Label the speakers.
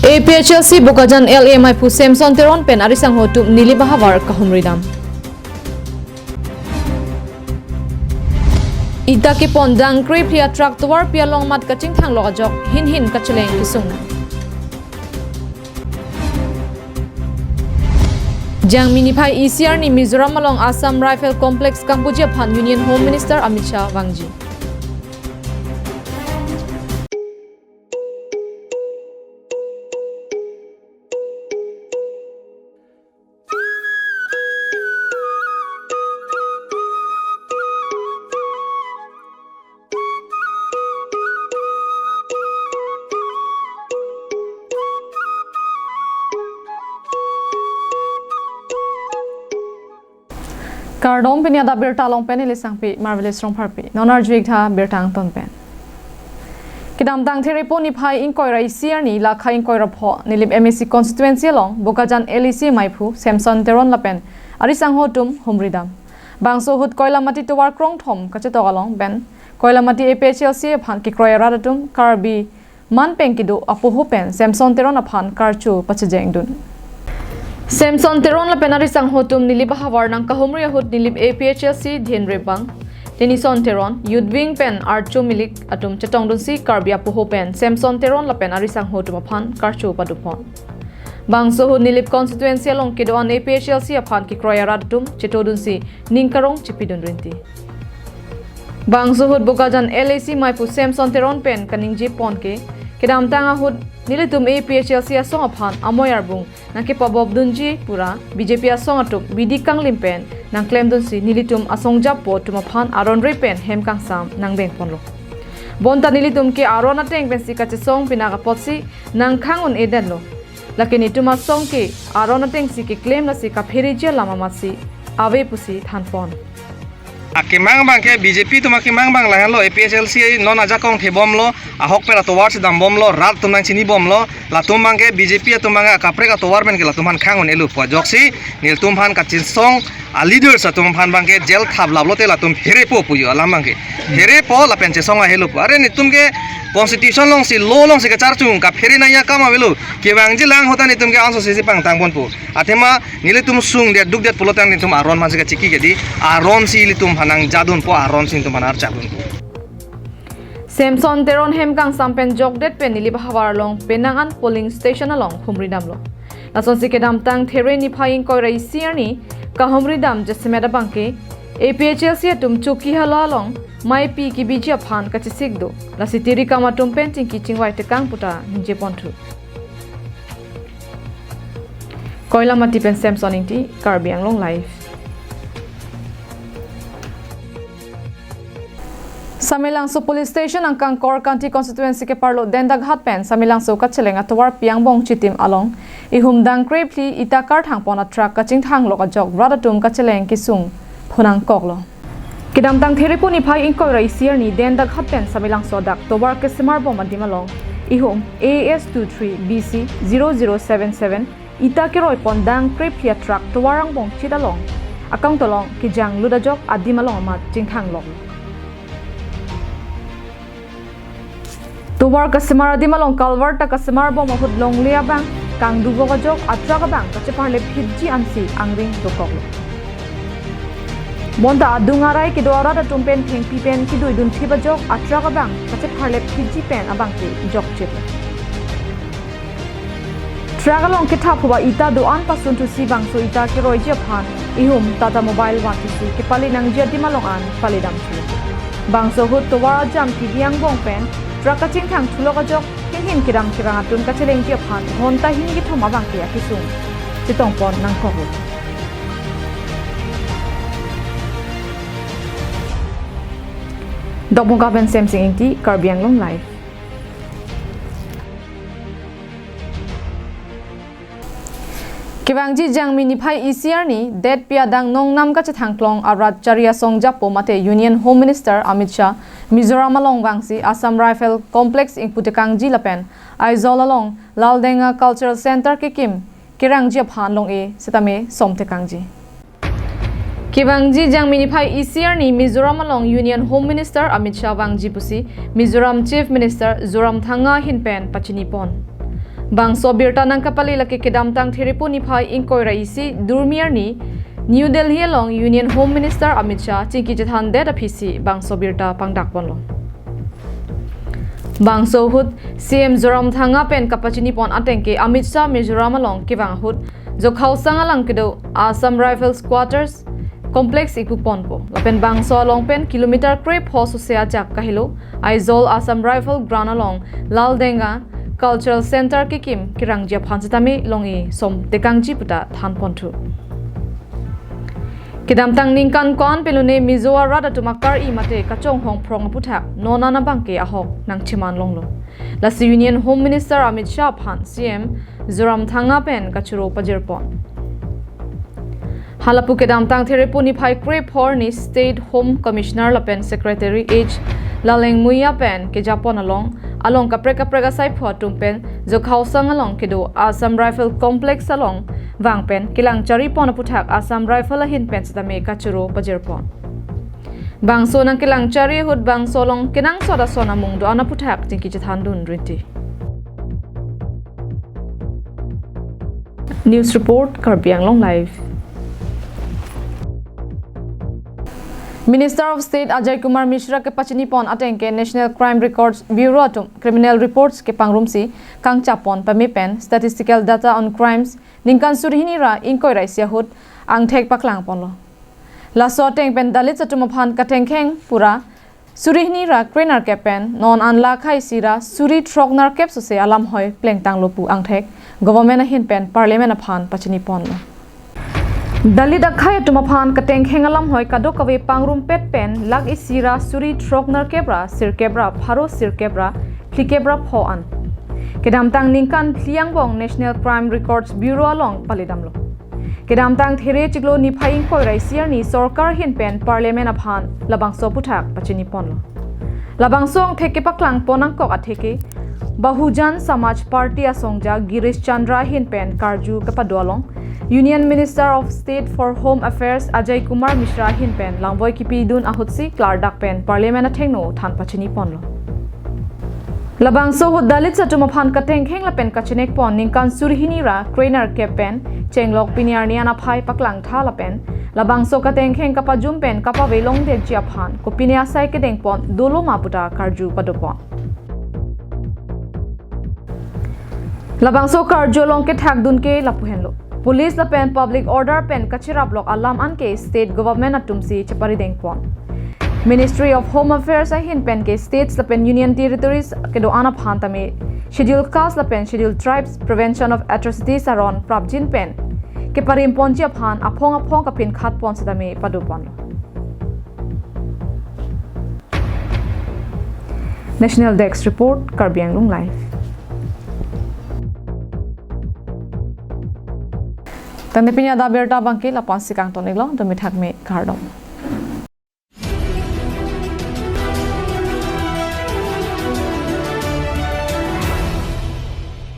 Speaker 1: APHLC Bokajan LA Maipu Samson Teron pen arisang hotu nili bahawar kahumridam. Ita ki pondang kri pia traktor pia long mat kaching thang lokajok hin kacheleng kisung. Jang minipai ECR ni Mizoram along Assam Rifle Complex Kampuchea Phan Union Home Minister Amit Shah Wangji. Kardom pen ada Abirta long pen ilisang pi marvelous rong parpi nonar juig tha Abirta ton pen kidam tang theripo ni phai inkoi rai siar ni la kha inkoi ra pho nilip MSC constituency long Bokajan LEC Maipu Samson Teron la pen arisang hotum humridam bangso hut koila mati to war krong thom kache to along ben koila mati APHLC phan ki kroya radatum karbi man pen kidu apu ho pen Samson Teron aphan karchu pachejeng dun Samson Teron la penari sang hotum nilib hawar nang kahumriya hut nilib APHLC dhin rebang Tenison Teron Yudwing pen archo milik atum chetong dun si karbia puho pen Samson Teron la penari sang hotum aphan karcho padupon bangso hut nilib constituency along kidoan APHLC aphan ki kroya radum cheto dun si ningkarong chipidun rinti bangso hut Bokajan LAC Maipu Samson Teron pen kaningji pon ke kidam tanga hut nilitum APHLC asong aphan amoyar bung nang ke pabob dunji pura BJP asong atuk BD kang limpen nang claim dun si nilitum asong japo tum aphan aron repen hem kang sam nang beng ponlo bonta nilitum ke aron ateng ben si kache song pinaka potsi nang khangun eden lo lakini tuma song ke aron ateng si ke claim la si ka pheri lama masi ave pusi thanpon
Speaker 2: Akimang bang ke BJP tu makimang bang lah lo APHLC non aja kong thebom lo ahok pe la towar se dam bom lo rat tum nang chini bom lo la tum bang ke BJP tu manga kapre ka towar men ke la tum han khangon elu po joksi nil tum han ka chin song a leader sa tum han bang ke jel thab la lo te la tum here po puyo alam bang ke here po la pen che song a helu po are ni tum ke constitution long si law long se ka char chung ka pheri na ya kama velu ke bang ji lang hota ni tum ke anso se pang tang bon pu atema nile tum sung de duk de pulotang ni tum aron man se ka chiki ke di aron si li tum hanang jadun po aron sin tum anar jadun po
Speaker 1: Samson Teron hemkang sampen jogdet pen nili bahawar long penangan polling station along humridam lo lason si kedam tang there ni phaing koi rai siar ni ka humridam jesmeda bangke APHLC tum chuki hala long mai pi ki biji aphan ka chisik do la sitiri kama tum penting ki chingwai te kang puta hinje ponthu koila mati pen Samson inti karbiang long live Samilangso Police Station ang Kangkor County Constituency ke parlo dendag hatpen Samilangso kacheleng atwar piangbong chitim along ihumdang krepli itakar thangpon atrak kaching thang lokajok radatum kacheleng kisung phunang koklo kidamtang theripuni phai inkoi rai siar ni dendag hatpen Samilangso dak towar ke semar bom adimalong ihum AS23 BC 0077 itakiroi pondang krepli atrak towarang bong chidalong akang tolong kijang ludajok adimalong mat jingthang lok Tuwar kasemar di malong kalvar ta kasemar bo mahud long lia bang kang dugo ka jok atra ka bang kache parle phidji ansi angring dokok bonda adungarai ki doara da tumpen theng pipen ki dui dun thiba jok atra ka bang kache parle phidji pen abang ki jok chip tragalong ki thapwa ita do an pasun tu si bang so ita ki roi je phan ihum tata mobile wa ki si ki pali nang je di malong an pali dam chu bang so hut tuwara jam ki giang bong pen Trakaching thang thuloka jok hin kirang atun kacheleng ki aphan honta hin ki thoma bang ki akisung chitong pon nang khobu Dokmo gaben semsing inti karbiang long live Kibangji jang mini phai ECR ni det piadang nong nam ka chathangklong arat charia songja pomate Union Home Minister Amit Shah Mizoram along bangsi Assam Rifle Complex ingputekangji lapen aizol along Laldenga Cultural Center kikim kirangji phan long e setame somtekangji Kibangji jang mini phai ECR ni Mizoram along Union Home Minister Amit Shah wangji pusi Mizoram Chief Minister Zoram Thanga hinpen pachini pon Bang so Abirta nang kapali laki kedam tang thiripu ni phai inkoi raisi durmiar ni New Delhi along Union Home Minister Amit Shah chingki jathan de phisi bang so Abirta pangdak ponlo bang so hut CM Zoram thanga pen kapachini pon atengke Amit Shah Mizoram along kibang hut jo khausang alang kedo Assam Rifles Quarters Complex ikupon po lapen bang so along pen kilometer crepe ho so sea jak kahilo Aizol Assam Rifle Ground along Laldenga Cultural Center kikim kirangja phansitami longi som tekangji puta than pontu Kidam tang ningkan kon pelune Mizoa rada tumakar I mate kachong hong prong puthak nona na bangke ahok nang chiman longlo Lasi Union Home Minister Amit Shah phan CM Zoram thanga pen kachuro pajirpon Halapu kedam tang therepu ni phai crepe hor ni State Home Commissioner lapen Secretary H Laleng Muya pen ke Japon along kapre ga sai phwa tumpen jo khausang along kedo Assam Rifle Complex along wangpen kilang chari pon puthak Assam Rifle hin pen stame kachuro pajirpon bangso nang kilang chari hut bangso long kinang soda sona mung do ana puthak jingki chathandun rinti News report Karbiang Long Live Minister of State Ajay Kumar Mishra ke pachini pon atengke National Crime Records Bureau atum Criminal Reports ke pangrumsi kang chapon pamipen Statistical Data on Crimes ningkan surhini ra inkoi raisia hut ang thek paklang ponlo laso teng pen dalit chatum phan katengkheng pura surhini ra krenar ke pen non an la khai sira suri troknar kep so se alam hoi plengtang lopu ang thek government a hin pen parliament a phan pachini ponlo Dalit akhaya tumaphan kateng hengalam hoi kado kawe pangrum pet pen lag isira suri troknar kebra sir kebra pharo sir kebra thli kebra pho an kedam tang ningkan thliang bong National Crime Records Bureau along palidamlo kedam tang there chiglo ni phaing koi raisiar ni sarkar hin pen parliament aphan labang so puthak pachini ponlo labang song theke paklang ponang kok atheke Bahujan Samaj Party asongja Girish Chandra hin pen karju kapadolong Union Minister of State for Home Affairs Ajay Kumar Mishra hin pen langboy kipi dun ahutsi klardak pen parliament a thengno than pachini ponlo labang so dalit chatum phan kateng kheng la pen kachinek pon ningkan surhini ra trainer ke pen chenglok piniarnia na phai paklang thala pen labang so kateng kheng kapajum pen kapa velong de chia phan kopinia sai ke deng pon dolo maputa karju padopon labang so karju long ke thak dun ke lapuhenlo Police la pen public order pen kachira block alam an ke state government atumsi chapari dengpon Ministry of Home Affairs a hin pen ke states la pen union territories ke do ana phantame scheduled caste la pen scheduled tribes prevention of atrocities aron prabjin pen ke parim ponchi phan aphong ka pin khat pon sadame padupon National Desk report Karbiang Long Live Tang pinya Abirta bangke lapan sikang tonik long demi thak me kardom